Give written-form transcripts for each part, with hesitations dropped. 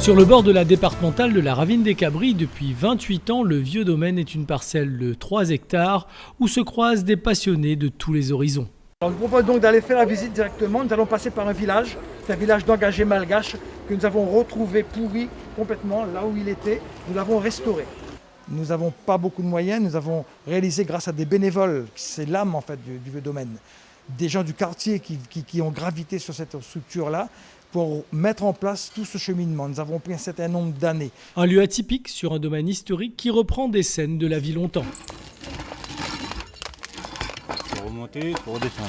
Sur le bord de la départementale de la Ravine des Cabris, depuis 28 ans, le Vieux Domaine est une parcelle de 3 hectares où se croisent des passionnés de tous les horizons. On nous propose donc d'aller faire la visite directement. Nous allons passer par un village, c'est un village d'engagés malgaches que nous avons retrouvé pourri complètement là où il était. Nous l'avons restauré. Nous n'avons pas beaucoup de moyens, nous avons réalisé grâce à des bénévoles, c'est l'âme en fait du Vieux Domaine, des gens du quartier qui ont gravité sur cette structure-là pour mettre en place tout ce cheminement. Nous avons pris un certain nombre d'années. Un lieu atypique sur un domaine historique qui reprend des scènes de la vie longtemps. Faut remonter, faut redescendre.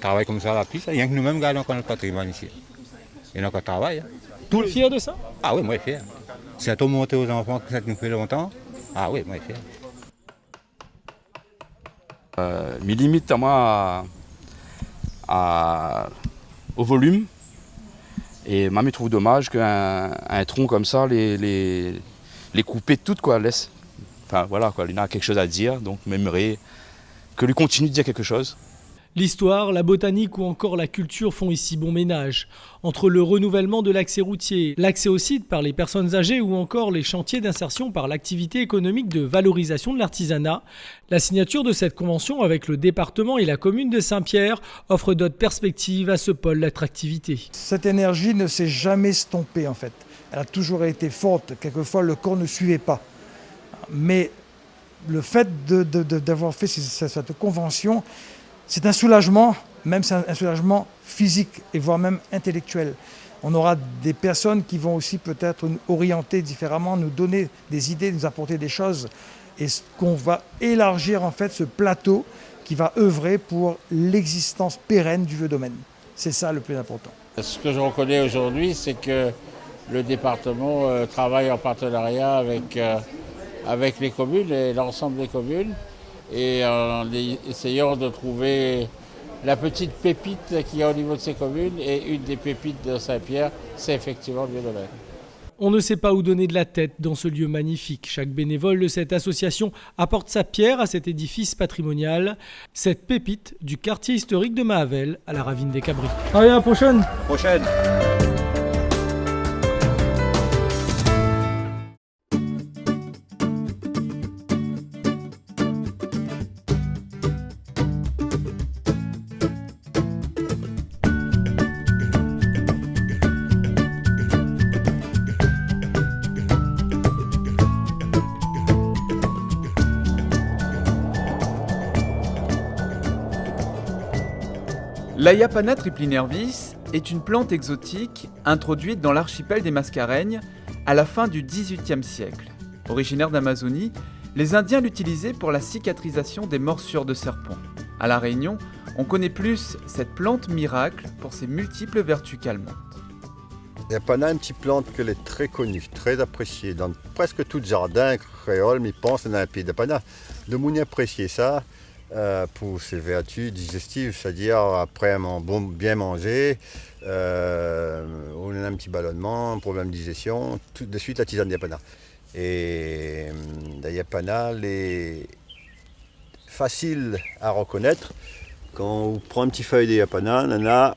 Travail comme ça à la piste, rien que nous-mêmes gardons encore notre patrimoine ici. Il y en a qui travaillent. Hein. Tout le fier de ça? Ah oui, moi je suis fier. Si on monter aux enfants que ça nous fait longtemps, ah oui, moi je suis fier. Mes limites à moi au volume. Et moi, je trouve dommage qu'un tronc comme ça, les couper toutes, quoi, laisse. Enfin voilà, quoi, il a quelque chose à dire, donc j'aimerais que lui continue de dire quelque chose. L'histoire, la botanique ou encore la culture font ici bon ménage. Entre le renouvellement de l'accès routier, l'accès au site par les personnes âgées ou encore les chantiers d'insertion par l'activité économique de valorisation de l'artisanat, la signature de cette convention avec le département et la commune de Saint-Pierre offre d'autres perspectives à ce pôle d'attractivité. Cette énergie ne s'est jamais estompée en fait. Elle a toujours été forte. Quelquefois, le corps ne suivait pas. Mais le fait d'avoir fait cette convention, c'est un soulagement, même c'est un soulagement physique et voire même intellectuel. On aura des personnes qui vont aussi peut-être nous orienter différemment, nous donner des idées, nous apporter des choses. Et qu'on va élargir en fait ce plateau qui va œuvrer pour l'existence pérenne du Vieux Domaine. C'est ça le plus important. Ce que je reconnais aujourd'hui, c'est que le département travaille en partenariat avec les communes et l'ensemble des communes, et en essayant de trouver la petite pépite qu'il y a au niveau de ces communes. Et une des pépites de Saint-Pierre, c'est effectivement le Vieux Domaine. On ne sait pas où donner de la tête dans ce lieu magnifique. Chaque bénévole de cette association apporte sa pierre à cet édifice patrimonial, cette pépite du quartier historique de Mahavel à la Ravine des Cabris. Allez, à la prochaine. Prochaine. L'Aiapana triplinervis est une plante exotique introduite dans l'archipel des Mascareignes à la fin du XVIIIe siècle. Originaire d'Amazonie, les Indiens l'utilisaient pour la cicatrisation des morsures de serpents. À La Réunion, on connaît plus cette plante miracle pour ses multiples vertus calmantes. L'Aiapana est une petite plante qu'elle est très connue, très appréciée. Dans presque tout jardin créole, mais pense à un pied d'Aiapana. De moins apprécier ça. Pour ses vertus digestives, c'est-à-dire après bien manger, on a un petit ballonnement, un problème de digestion, tout de suite la tisane d'Aiapana. Et l'Aiapana est facile à reconnaître. Quand on prend un petit feuille d'Aiapana, on en a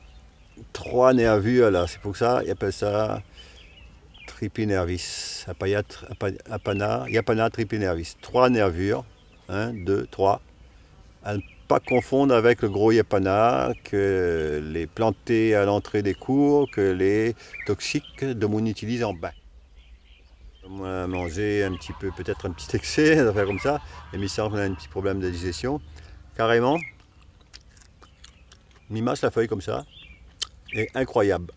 3 nervures là, c'est pour ça qu'ils appellent ça tripinervis, Aiapana tripinervis. 3 nervures, 1, 2, 3. À ne pas confondre avec le gros Aiapana, que les plantés à l'entrée des cours, que les toxiques de mon utilisent en bain. Moi, manger un petit peu, peut-être un petit excès, des affaires comme ça, et mais ça, on a un petit problème de digestion. Carrément, m'y mâche la feuille comme ça, et incroyable.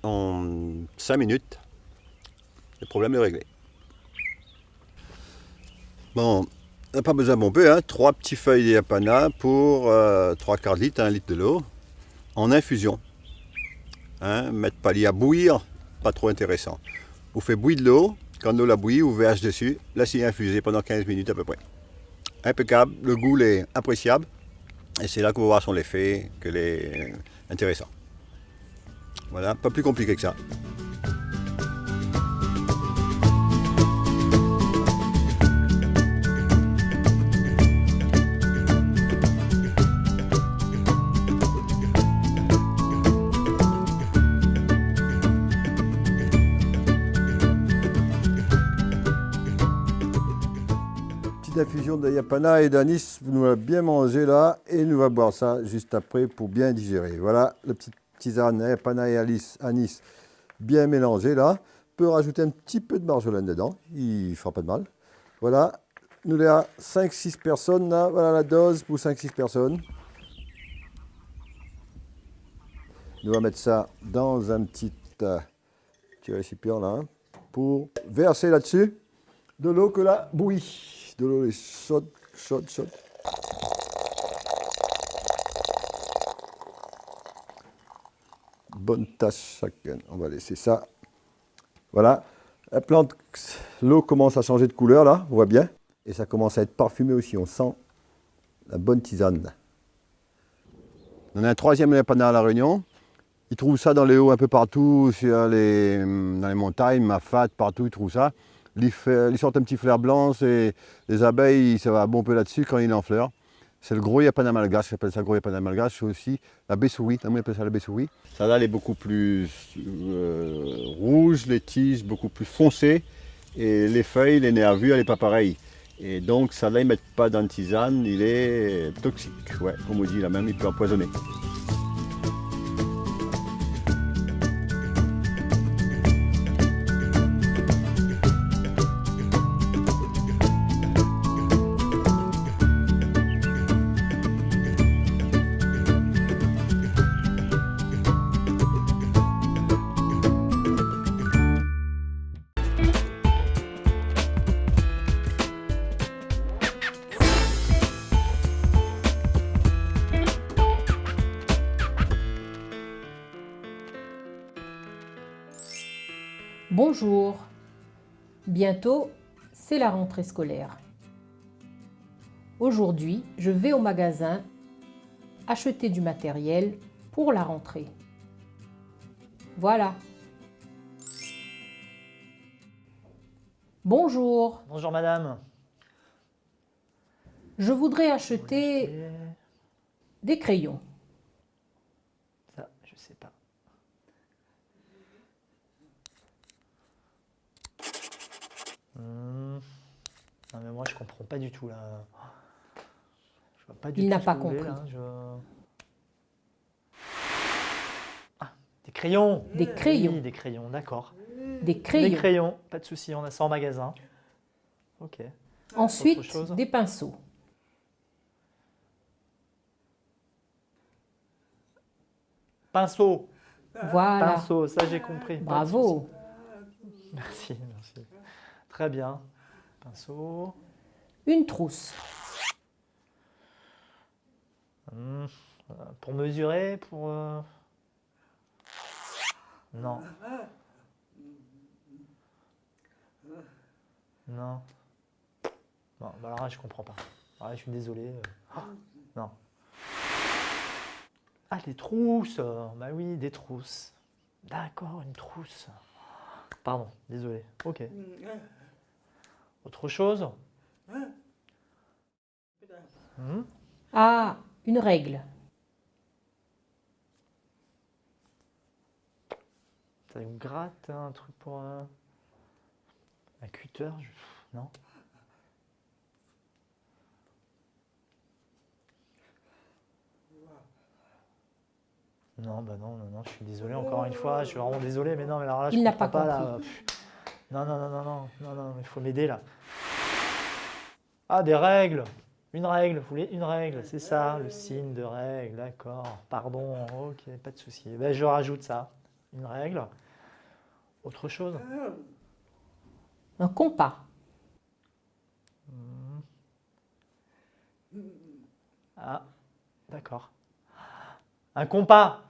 En 5 minutes, le problème est réglé. Bon. On n'a pas besoin bon peu, 3 petites feuilles d'Aiapana pour 3/4 litre, 1 litre de l'eau, en infusion. Mettre pas à bouillir, pas trop intéressant. Vous faites bouillir de l'eau, quand l'eau la bouillie, vous verse dessus, laissez infuser pendant 15 minutes à peu près. Impeccable, le goût est appréciable, et c'est là qu'on va voir son effet, que est intéressant. Voilà, pas plus compliqué que ça. petite infusion de yapana et d'anis, nous va bien manger là et nous va boire ça juste après pour bien digérer. Voilà, la petite tisane yapana et anis bien mélangée là. On peut rajouter un petit peu de marjolaine dedans, il ne fera pas de mal. Voilà, nous avons 5-6 personnes là, voilà la dose pour 5-6 personnes. Nous allons mettre ça dans un petit récipient là, pour verser là-dessus de l'eau que la bouillie. De l'eau chaude. Bonne tasse chacun. On va laisser ça. Voilà. La plante, l'eau commence à changer de couleur là, on voit bien. Et ça commence à être parfumé aussi. On sent la bonne tisane. On a un troisième yapana à La Réunion. Ils trouvent ça dans les hauts un peu partout, dans les montagnes, Mafat, partout ils trouvent ça. Ils sortent un petit flair blanc, et les abeilles, ça va bon peu là-dessus quand il est en fleurs. C'est le gros yapana malgache, j'appelle ça gros yapana malgache. C'est aussi la baie-souris, on appelle ça la baie-souris. Ça là, elle est beaucoup plus rouge, les tiges beaucoup plus foncées, et les feuilles, les nervures, elle n'est pas pareille. Et donc ça là, ils ne mettent pas dans une tisane, il est toxique. Ouais, comme on dit là même, il peut empoisonner. Bonjour, bientôt c'est la rentrée scolaire. Aujourd'hui, je vais au magasin acheter du matériel pour la rentrée. Voilà. Bonjour, Bonjour madame. je voudrais acheter des crayons. Ça, je sais pas. Non mais moi je comprends pas du tout là. Je vois pas du Il tout n'a ce pas que vous voulez, compris. là. Ah, des crayons. Des crayons. Oui, des crayons, d'accord. Des crayons. Des crayons, pas de souci, on a ça en magasin. Ok. Ensuite, Autre chose des pinceaux. Pinceau. Voilà. Pinceau, ça j'ai compris. Pas de Bravo. souci. Merci, merci. Très bien. Pinceau. Une trousse. Pour mesurer, pour... Non. Non. Non, bah alors là, je comprends pas. Alors là, je suis désolé. Non. Ah, des trousses. Bah oui, des trousses. D'accord, une trousse. Pardon, désolé. Ok. Autre chose? Ah, une règle. Ça me gratte, un truc pour... un cutter? Non. Non, bah non, non, non, je suis désolé encore une fois, je suis vraiment désolé, mais non, mais alors là, je Il n'a comprends pas là. Non, non, non, non, non, non, non, il faut m'aider là. Ah, des règles. Une règle, vous voulez une règle, c'est ça, le signe de règle, d'accord. Pardon, ok, pas de souci. Ben, je rajoute ça, une règle. Autre chose? Un compas. Ah, d'accord. Un compas.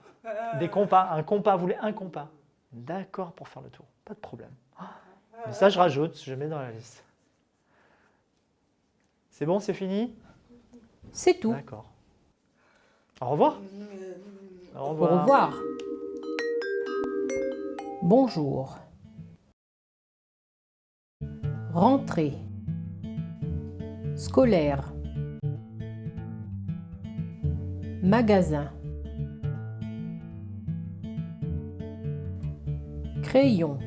Des compas. Un compas. Vous voulez un compas? D'accord, pour faire le tour. Pas de problème. Mais ça, je rajoute. Je mets dans la liste. C'est bon, c'est fini? C'est tout. D'accord. Au revoir. Au Au revoir. revoir. Bonjour. Rentrée. Scolaire. Magasin. Crayon.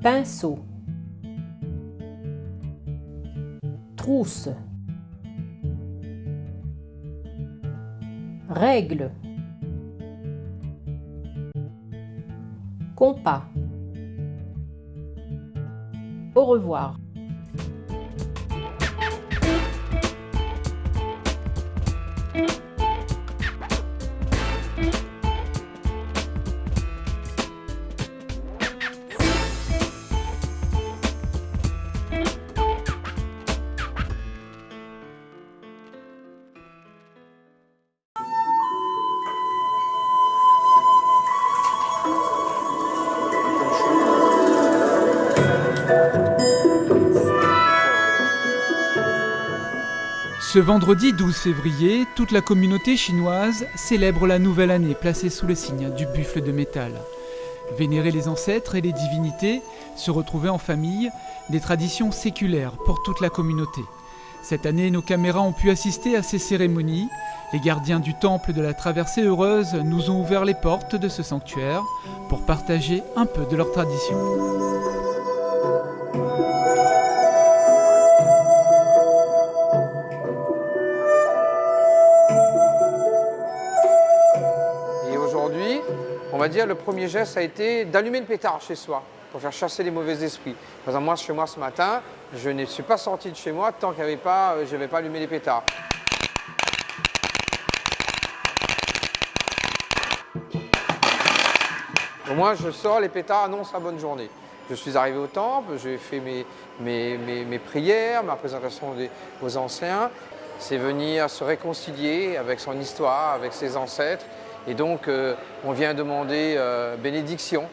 Pinceau. trousse, règle, compas. Au revoir. Ce vendredi 12 février, toute la communauté chinoise célèbre la nouvelle année placée sous le signe du buffle de métal. Vénérer les ancêtres et les divinités, se retrouver en famille, des traditions séculaires pour toute la communauté. Cette année, nos caméras ont pu assister à ces cérémonies. Les gardiens du temple de la traversée heureuse nous ont ouvert les portes de ce sanctuaire pour partager un peu de leur tradition. On va dire le premier geste a été d'allumer le pétard chez soi pour faire chasser les mauvais esprits. Par exemple, moi, chez moi ce matin, je ne suis pas sorti de chez moi tant que je n'avais pas allumé les pétards. Au moins, je sors, les pétards annoncent la bonne journée. Je suis arrivé au temple, j'ai fait mes prières, ma présentation aux anciens. C'est venir se réconcilier avec son histoire, avec ses ancêtres. Et donc, on vient demander bénédiction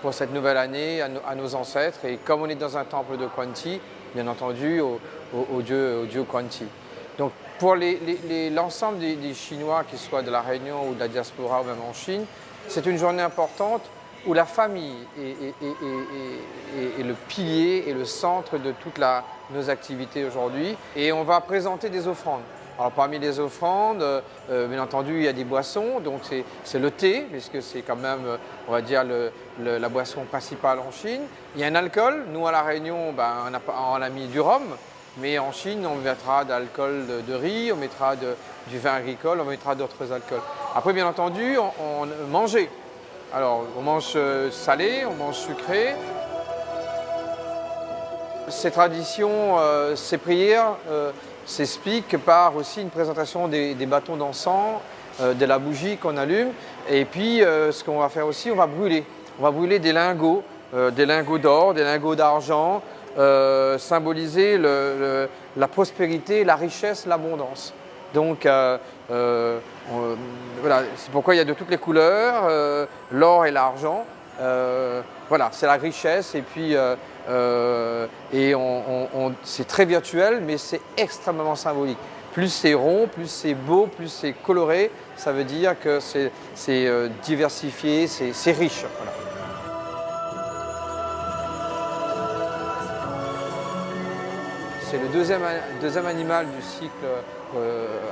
pour cette nouvelle année à nos ancêtres. Et comme on est dans un temple de Quan Ti, bien entendu, au dieu Quan Ti. Donc, pour l'ensemble des Chinois, qu'ils soient de la Réunion ou de la diaspora ou même en Chine, c'est une journée importante où la famille est le pilier et le centre de toutes nos activités aujourd'hui. Et on va présenter des offrandes. Alors parmi les offrandes, bien entendu, il y a des boissons, donc c'est le thé, puisque c'est quand même, on va dire, la boisson principale en Chine. Il y a un alcool, nous à La Réunion, on a mis du rhum, mais en Chine, on mettra de l'alcool de riz, on mettra du vin agricole, on mettra d'autres alcools. Après, bien entendu, on mangeait. Alors, on mange salé, on mange sucré. Ces traditions, ces prières, s'explique par aussi une présentation des bâtons d'encens, de la bougie qu'on allume. Et puis, ce qu'on va faire aussi, on va brûler. On va brûler des lingots d'or, des lingots d'argent, symboliser la prospérité, la richesse, l'abondance. Donc, voilà, c'est pourquoi il y a de toutes les couleurs, l'or et l'argent. Voilà, c'est la richesse et puis c'est très virtuel, mais c'est extrêmement symbolique. Plus c'est rond, plus c'est beau, plus c'est coloré, ça veut dire que c'est diversifié, c'est riche. Voilà. C'est le deuxième animal du cycle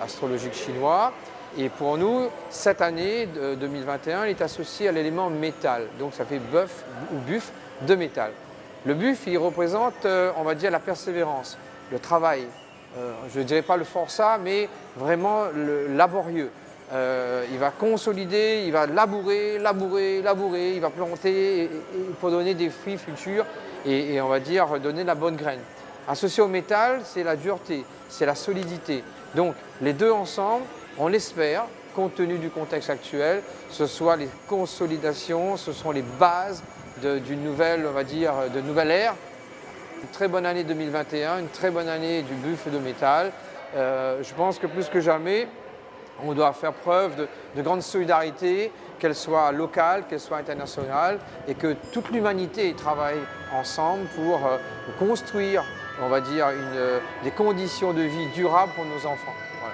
astrologique chinois. Et pour nous, cette année 2021, il est associé à l'élément métal. Donc ça fait bœuf ou buff de métal. Le buff, il représente, on va dire, la persévérance, le travail. Je ne dirais pas le forçat, mais vraiment le laborieux. Il va consolider, il va labourer, il va planter pour donner des fruits futurs et on va dire donner la bonne graine. Associé au métal, c'est la dureté, c'est la solidité. Donc les deux ensemble, on l'espère, compte tenu du contexte actuel, ce soit les consolidations, ce sont les bases d'une nouvelle, on va dire, de nouvelle ère. Une très bonne année 2021, une très bonne année du buffle de métal. Je pense que plus que jamais, on doit faire preuve de grande solidarité, qu'elle soit locale, qu'elle soit internationale, et que toute l'humanité travaille ensemble pour construire, on va dire, des conditions de vie durables pour nos enfants. Voilà.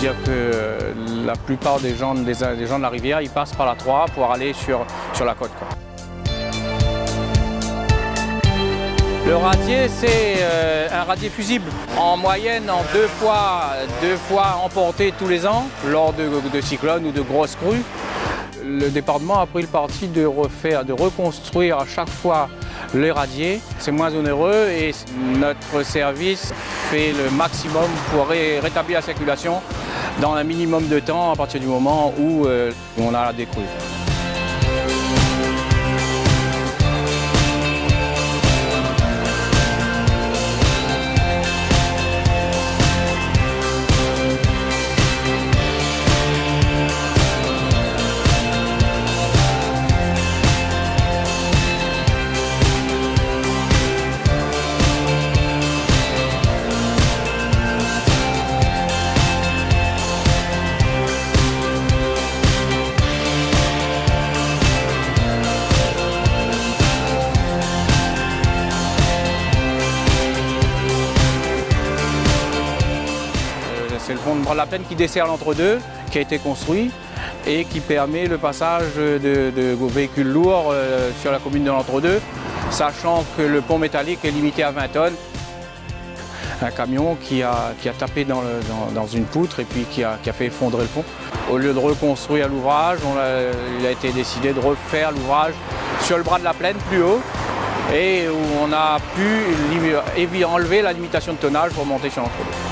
C'est-à-dire que la plupart des gens de la rivière, ils passent par la 3 pour aller sur la côte, quoi. Le radier, c'est un radier fusible. En moyenne, en deux fois emporté tous les ans, lors de cyclones ou de grosses crues. Le département a pris le parti de reconstruire à chaque fois les radiers. C'est moins onéreux et notre service fait le maximum pour rétablir la circulation dans un minimum de temps à partir du moment où on a la décrue. C'est le pont de Bras-de-la-Plaine qui dessert l'entre-deux, qui a été construit et qui permet le passage de véhicules lourds sur la commune de l'entre-deux, sachant que le pont métallique est limité à 20 tonnes. Un camion qui a tapé dans une poutre et puis qui a fait effondrer le pont. Au lieu de reconstruire l'ouvrage, il a été décidé de refaire l'ouvrage sur le Bras-de-la-Plaine plus haut et où on a pu enlever la limitation de tonnage pour monter sur l'entre-deux.